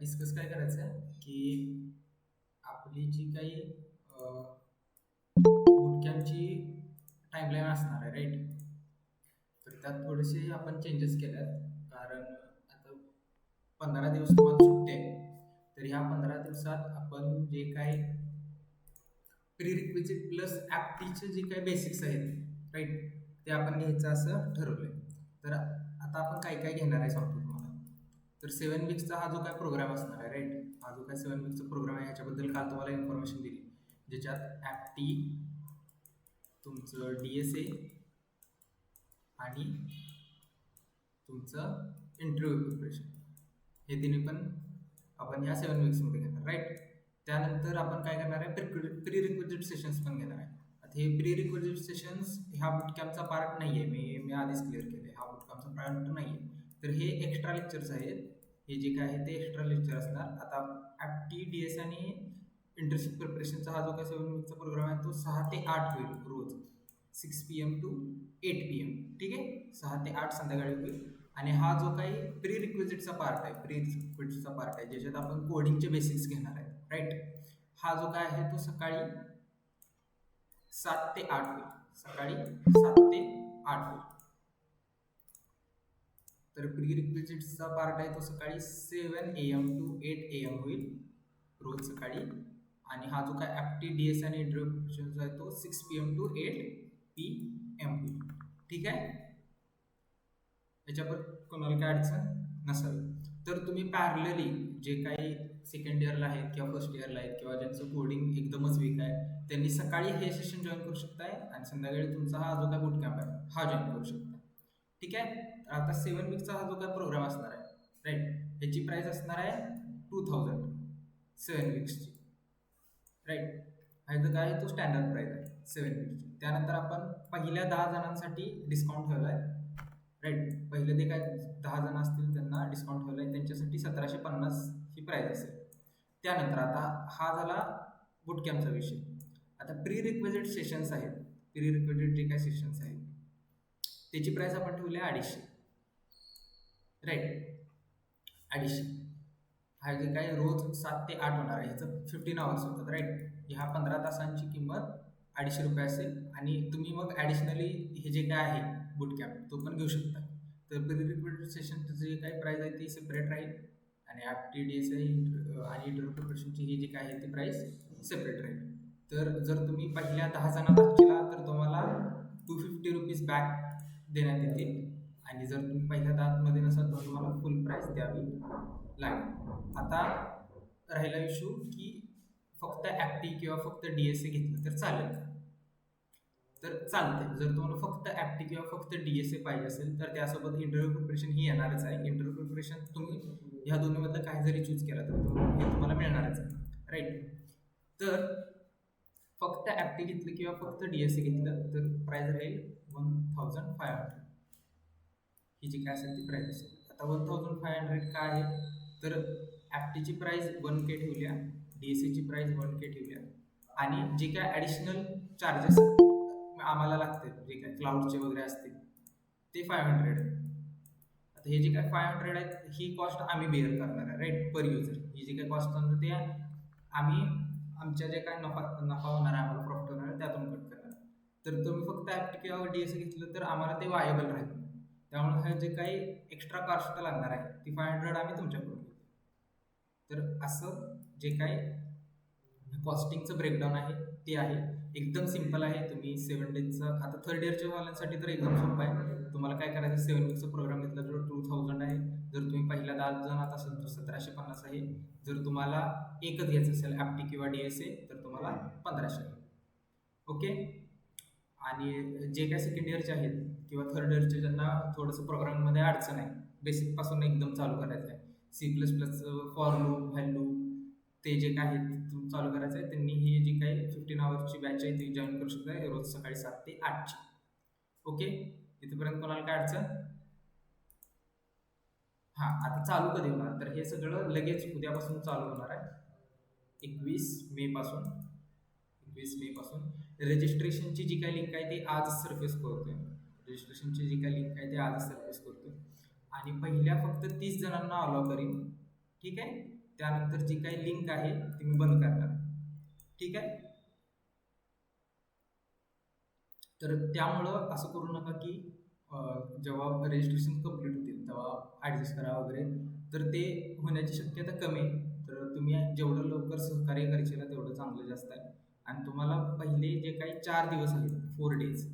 Discuss काय करायचं आहे की आपली जी काही बुटकॅम्पची टाईमलाईन असणार आहे, राईट? तर त्यात थोडेसे आपण चेंजेस केल्यात. कारण आता 15 दिवस तुम्हाला सुट्टी आहे. तर ह्या 15 दिवसात आपण जे काही प्री रिक्विजिट प्लस ॲप्टीचे जे काही बेसिक्स आहेत, राईट, ते आपण घ्यायचं असं ठरवलं आहे. तर आता आपण काय काय घेणार आहे सांगतो तुम्हाला. तर 7 वीक्सचा हा जो काय प्रोग्राम असणार आहे, राईट, हा जो काय 7 वीकचा प्रोग्राम आहे ह्याच्याबद्दल काल तुम्हाला इन्फॉर्मेशन दिली, ज्याच्यात ॲप्टी, तुमचं DSA आणि तुमचं इंटरव्ह्यू प्रिपरेशन, हे तिन्ही पण आपण ह्या 7 वीक्समध्ये घेणार, राईट. त्यानंतर आपण काय करणार आहे, प्री रिक्विजिट सेशन्स पण घेणार आहे. आता हे प्री रिक्विजिट सेशन्स ह्या बुटकॅम्पचा पार्ट नाही आहे, मी आधीच क्लिअर केलं आहे, हा बुटकॅम्पचा पार्ट नाही आहे. तर हे एक्स्ट्रा लेक्चर्स आहेत, हे जे काय आहे ते एक्स्ट्रा लेक्चर असणार. आता ॲप्टी, DS आणि इंटर्नशिप प्रिपरेशनचा हा जो काय 7 वीकचा प्रोग्राम आहे तो 6 ते 8 होईल रोज, 6 PM to 8 PM, ठीक आहे, 6 ते 8 संध्याकाळी होईल. आणि हा जो काही प्री रिक्विजिटचा पार्ट आहे, प्री रिक्विजिटचा पार्ट आहे ज्याच्यात आपण कोडिंगचे बेसिक्स घेणार आहे, राईट, हा जो काय आहे तो सकाळी 7 ते 8 होईल, सकाळी 7 ते 8 होईल. तर प्री रिक्विजिटचा पार्ट आहे तो सकाळी 7 AM to 8 AM होईल रोज सकाळी. आणि हा जो काय ॲप्टी, DS आणि इंटरव्ह्यू आहे तो 6 PM to 8 PM होईल, ठीक आहे. याच्यावर कोणाला काय अडचण नसावी. तर तुम्ही पॅरलली जे काही सेकंड इयरला आहेत किंवा फर्स्ट इयरला आहेत किंवा ज्यांचं कोडिंग एकदमच वीक आहे त्यांनी सकाळी हे सेशन जॉईन करू शकताय आणि संध्याकाळी तुमचा हा जो काय बुट कॅम्प आहे हा जॉईन करू शकता, ठीक आहे. तर आता 7 वीकचा हा जो काय प्रोग्राम असणार आहे, राईट, ह्याची प्राईस असणार आहे 2000 7 वीक्सची, राईट. ह्याचं काय तो स्टँडर्ड प्राईस आहे 7 वीकची. त्यानंतर आपण पहिल्या 10 जणांसाठी डिस्काउंट ठेवला आहे, राईट. पहिले ते काय 10 जण असतील त्यांना डिस्काउंट ठेवला आहे, त्यांच्यासाठी 1750 ही प्राईस असेल. त्यानंतर आता हा झाला बुटकॅम्पचा विषय. आता प्री रिक्विजिट सेशन्स आहेत, प्री रिक्विजिट जे काय सेशन्स आहेत त्याची प्राईस आपण ठेवली आहे 250, राईट, 250. हा जे काही रोज 7 ते 8 होणार आहे ह्याचं 15 आवर्स होतात, राईट. ह्या 15 तासांची किंमत 250 रुपये असेल. आणि तुम्ही मग ॲडिशनली हे जे काय आहे बुट कॅम्प तो पण घेऊ शकता. तर प्री रिक्विजिट सेशनचं जे काही प्राईस आहे ती सेपरेट राहील आणि ॲप्टी, DS आणि इंटरव्ह्यू प्रिपरेशनची ही जी काय आहे ती प्राईस सेपरेट राहील. तर जर तुम्ही पहिल्या 10 जणांना केला तर तुम्हाला 250 रुपीज बॅक देण्यात येतील. आणि जर तुम्ही पहिल्या 10मध्ये नसाल तर तुम्हाला फुल प्राईस द्यावी लागेल. आता राहिला इश्यू की फक्त ॲप्टी किंवा फक्त DSA घेतलं तर चालेल का? तर चालते. जर तुम्हाला फक्त ॲप्टी किंवा फक्त DSA पाहिजे असेल तर त्यासोबत इंटरव्ह्यू प्रिपरेशन ही येणारच आहे. इंटरव्ह्यू प्रिपरेशन तुम्ही ह्या दोन्हीमधलं काही जरी चूज केला तर हे तुम्हाला मिळणारच आहे, राईट. तर फक्त ॲप्टी घेतलं किंवा फक्त DSA घेतलं तर प्राईस राहील 1500, ही जी काय असेल ती प्राईस असेल. आता 1500 काय आहे, तर ॲप्टीची प्राईस 1K ठेवल्या, DSAची प्राईस 1K ठेवल्या आणि जे काय ॲडिशनल चार्जेस आम्हाला लागतील जे काय क्लाउडचे वगैरे असतील ते 500 आहे. आता हे जे काय 500 आहेत ही कॉस्ट आम्ही बेअर करणार आहे, राईट, पर युजर. ही जी काय कॉस्ट असणार ते आम्ही आमच्या जे काय नफा होणार आहे, आम्हाला प्रॉफिट होणार आहे त्यातून कट करणार. तर तुम्ही फक्त ॲप्टी किंवा DSA घेतलं तर आम्हाला ते वायबल राहील. त्यामुळे हे जे काही एक्स्ट्रा कॉस्ट लागणार आहे ती 500 आम्ही तुमच्याकडून घेतो. तर असं जे काही कॉस्टिंगचं ब्रेकडाऊन आहे ते आहे, एकदम सिम्पल आहे. तुम्ही 7 डेजचं आता थर्ड इयरच्या वाल्यांसाठी तर एकदम सोपं आहे. तुम्हाला काय करायचं, 7 वीकचा प्रोग्राम घेतला तर 2000 आहे. जर तुम्ही पहिल्या 10 जणात असाल तर 1750 आहे. जर तुम्हाला एकच घ्यायचं असेल ॲप्टी किंवा DSA तर तुम्हाला 1500, ओके. आणि जे काय सेकंड इयरचे आहेत किंवा थर्ड इयरचे ज्यांना थोडंसं प्रोग्राममध्ये अडचण आहे, बेसिकपासून एकदम चालू करायचं आहे, C++ for loop, while loop, ते जे काय आहे ते चालू करायचं आहे, त्यांनी ही जी काही 15 आवर्सची बॅच आहे ती जॉईन करू शकता रोज सकाळी 7 ते 8ची, ओके. इथपर्यंत कोणाला काय अडचण? हां. आता चालू कधी होणार, तर हे सगळं लगेच उद्यापासून चालू होणार आहे, 21 मे पासून. 21 मे पासून रजिस्ट्रेशनची जी काही लिंक आहे ती आज सरफेस करतोय. रजिस्ट्रेशनची जी काही लिंक आहे ती आज सरफेस करतोय आणि पहिल्या फक्त 30 जणांना अलाव करीन, ठीक आहे. त्यानंतर जी काही लिंक आहे ती मी बंद करणार. ठीक आहे. तर त्यामुळं असं करू नका की जेव्हा रजिस्ट्रेशन कंप्लीट होतील तेव्हा ॲडजस्ट करा वगैरे, तर ते होण्याची शक्यता कमी आहे. तर तुम्ही जेवढं लवकर सहकार्य करशील तेवढं चांगलं जास्त आहे. आणि तुम्हाला पहिले जे काही 4 दिवस आहेत, 4 days,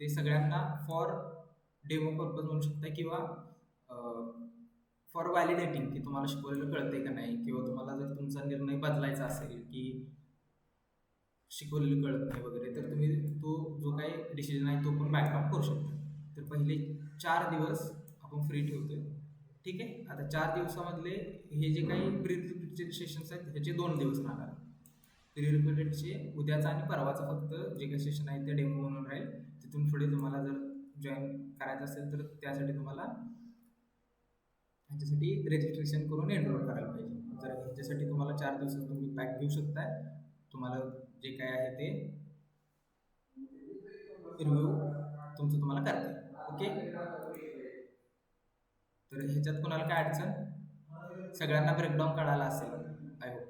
ते सगळ्यांना फॉर डेमो पर्पज म्हणू शकता किंवा फॉर व्हॅलिडेटिंग, की तुम्हाला शिकवलेलं कळतंय का नाही, किंवा तुम्हाला जर तुमचा निर्णय बदलायचा असेल की शिकवलेलं कळत नाही वगैरे, तर तुम्ही तो जो काही डिसिजन आहे तो पण बॅकअप करू शकता. तर पहिले 4 दिवस आपण फ्री ठेवतोय. ठीक आहे. आता 4 दिवसामधले हे जे काही प्री रिक्रुटेड सेशन्स आहेत ह्याचे 2 दिवस राहणार. प्री रिक्रुटेडचे उद्याचा आणि परवाचा फक्त जे काही सेशन आहे ते डेमो म्हणून राहील. तिथून पुढे तुम्हाला जर जॉईन करायचं असेल तर त्यासाठी तुम्हाला ह्याच्यासाठी रजिस्ट्रेशन करून एनरोल करायला पाहिजे. तर ह्याच्यासाठी तुम्हाला 4 दिवसात तुम्ही पॅक घेऊ शकताय. तुम्हाला जे काय आहे ते रिव्ह्यू तुमचं तुम्हाला करता येईल. ओके. तर ह्याच्यात कोणाला काय अडचण, सगळ्यांना ब्रेकडाऊन कळाला असेल आय होप.